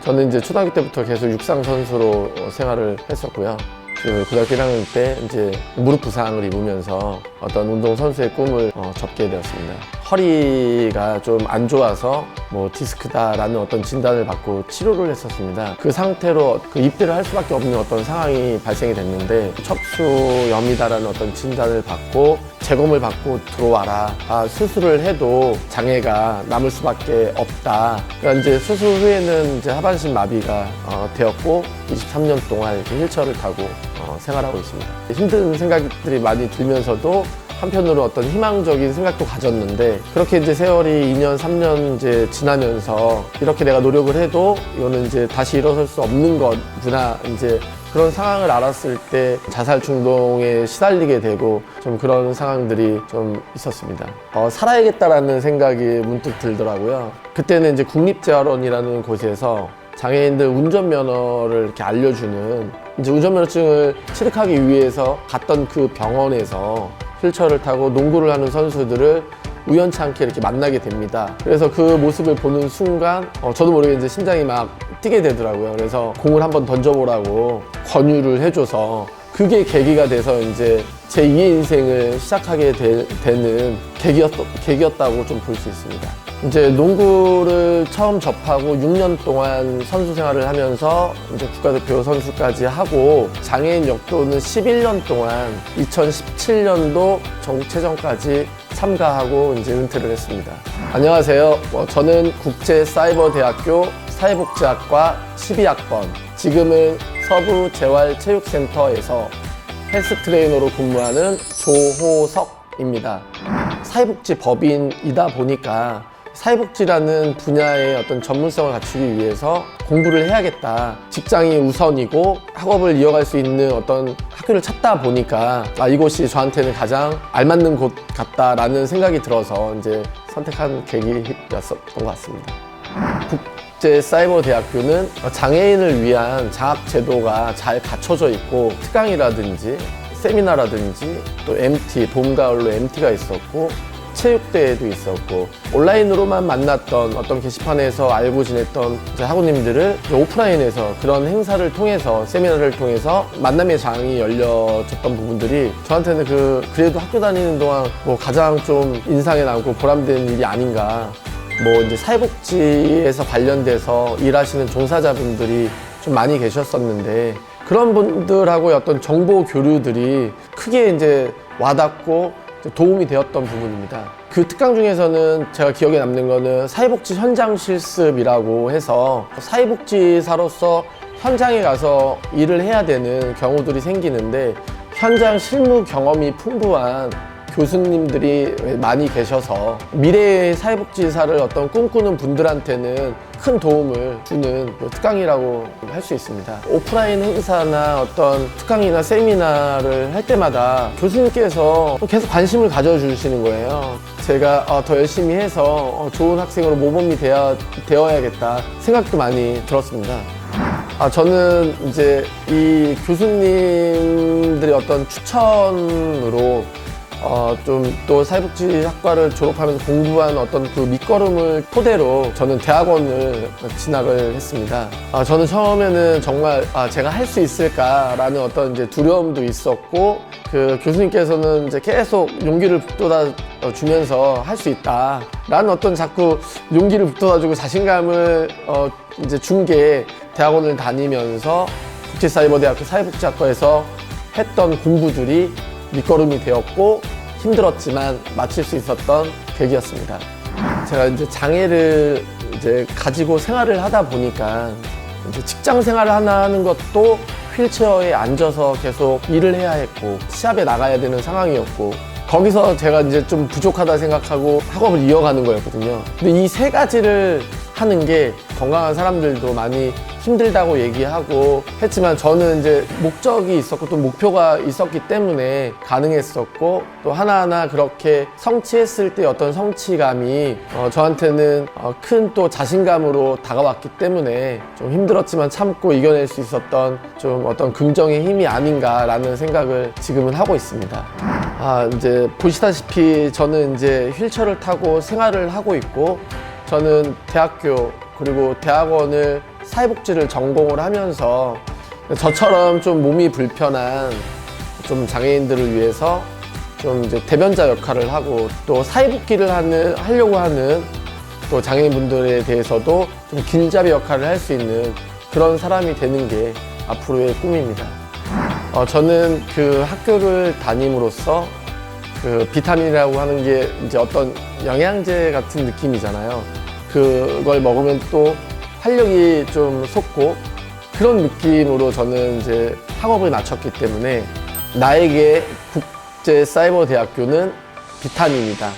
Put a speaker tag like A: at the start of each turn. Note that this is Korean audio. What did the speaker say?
A: 저는 이제 초등학교 때부터 계속 육상 선수로 생활을 했었고요. 그 고등학교 1학년 때 이제 무릎 부상을 입으면서 어떤 운동 선수의 꿈을 접게 되었습니다. 허리가 좀 안 좋아서 뭐 디스크다라는 어떤 진단을 받고 치료를 했었습니다. 그 상태로 그 입대를 할 수밖에 없는 어떤 상황이 발생이 됐는데 척수염이다라는 어떤 진단을 받고 재검을 받고 들어와라. 수술을 해도 장애가 남을 수밖에 없다. 그러니까 이제 수술 후에는 이제 하반신 마비가 되었고 23년 동안 이렇게 휠체어를 타고 생활하고 있습니다. 힘든 생각들이 많이 들면서도 한편으로 어떤 희망적인 생각도 가졌는데 그렇게 이제 세월이 2년, 3년 이제 지나면서 이렇게 내가 노력을 해도 이거는 이제 다시 일어설 수 없는 거구나 이제 그런 상황을 알았을 때 자살 충동에 시달리게 되고 좀 그런 상황들이 좀 있었습니다. 살아야겠다라는 생각이 문득 들더라고요. 그때는 이제 국립재활원이라는 곳에서 장애인들 운전면허를 이렇게 알려주는 이제 운전면허증을 취득하기 위해서 갔던 그 병원에서 휠체어를 타고 농구를 하는 선수들을 우연치 않게 이렇게 만나게 됩니다. 그래서 그 모습을 보는 순간 저도 모르게 이제 심장이 막 뛰게 되더라고요. 그래서 공을 한번 던져보라고 권유를 해줘서 그게 계기가 돼서 이제 제 2의 인생을 시작하게 되는 계기였다고 좀 볼 수 있습니다. 이제 농구를 처음 접하고 6년 동안 선수 생활을 하면서 이제 국가대표 선수까지 하고 장애인 역도는 11년 동안 2017년도 전국체전까지 참가하고 이제 은퇴를 했습니다. 안녕하세요. 저는 국제사이버대학교 사회복지학과 12학번, 지금은 서부재활체육센터에서 헬스 트레이너로 근무하는 조호석입니다. 사회복지 법인이다 보니까 사회복지라는 분야의 어떤 전문성을 갖추기 위해서 공부를 해야겠다. 직장이 우선이고 학업을 이어갈 수 있는 어떤 학교를 찾다 보니까 이곳이 저한테는 가장 알맞는 곳 같다라는 생각이 들어서 이제 선택한 계기였었던 것 같습니다. 국제사이버대학교는 장애인을 위한 장학 제도가 잘 갖춰져 있고 특강이라든지 세미나라든지 또 MT, 봄, 가을로 MT가 있었고 체육대회도 있었고 온라인으로만 만났던 어떤 게시판에서 알고 지냈던 학우님들을 오프라인에서 그런 행사를 통해서 세미나를 통해서 만남의 장이 열려졌던 부분들이 저한테는 그래도 학교 다니는 동안 뭐 가장 좀 인상에 남고 보람된 일이 아닌가. 뭐 이제 사회복지에서 관련돼서 일하시는 종사자분들이 좀 많이 계셨었는데 그런 분들하고의 어떤 정보 교류들이 크게 이제 와닿고 도움이 되었던 부분입니다. 그 특강 중에서는 제가 기억에 남는 거는 사회복지 현장 실습이라고 해서 사회복지사로서 현장에 가서 일을 해야 되는 경우들이 생기는데 현장 실무 경험이 풍부한 교수님들이 많이 계셔서 미래의 사회복지사를 어떤 꿈꾸는 분들한테는 큰 도움을 주는 특강이라고 할 수 있습니다. 오프라인 행사나 어떤 특강이나 세미나를 할 때마다 교수님께서 계속 관심을 가져주시는 거예요. 제가 더 열심히 해서 좋은 학생으로 모범이 되어야겠다 생각도 많이 들었습니다. 저는 이제 이 교수님들의 어떤 추천으로 좀 또 사회복지학과를 졸업하면서 공부한 어떤 그 밑거름을 토대로 저는 대학원을 진학을 했습니다. 저는 처음에는 정말 제가 할 수 있을까라는 어떤 이제 두려움도 있었고 그 교수님께서는 이제 계속 용기를 북돋아 주면서 할 수 있다라는 어떤 자꾸 용기를 북돋아 주고 자신감을 이제 준 게 대학원을 다니면서 국제사이버대학교 사회복지학과에서 했던 공부들이 밑거름이 되었고 힘들었지만 마칠 수 있었던 계기였습니다. 제가 이제 장애를 이제 가지고 생활을 하다 보니까 이제 직장 생활을 하는 것도 휠체어에 앉아서 계속 일을 해야 했고 시합에 나가야 되는 상황이었고 거기서 제가 이제 좀 부족하다 생각하고 학업을 이어가는 거였거든요. 근데 이 세 가지를 하는 게 건강한 사람들도 많이 힘들다고 얘기하고 했지만 저는 이제 목적이 있었고 또 목표가 있었기 때문에 가능했었고 또 하나하나 그렇게 성취했을 때 어떤 성취감이 저한테는 큰 또 자신감으로 다가왔기 때문에 좀 힘들었지만 참고 이겨낼 수 있었던 좀 어떤 긍정의 힘이 아닌가라는 생각을 지금은 하고 있습니다. 이제 보시다시피 저는 이제 휠체어를 타고 생활을 하고 있고 저는 대학교 그리고 대학원을 사회복지를 전공을 하면서 저처럼 좀 몸이 불편한 좀 장애인들을 위해서 좀 이제 대변자 역할을 하고 또 사회복귀를 하려고 하는 또 장애인분들에 대해서도 좀 길잡이 역할을 할 수 있는 그런 사람이 되는 게 앞으로의 꿈입니다. 저는 그 학교를 다님으로써 그 비타민이라고 하는 게 이제 어떤 영양제 같은 느낌이잖아요. 그걸 먹으면 또 활력이 좀 솟고 그런 느낌으로 저는 이제 학업을 마쳤기 때문에 나에게 국제사이버대학교는 비타민이다.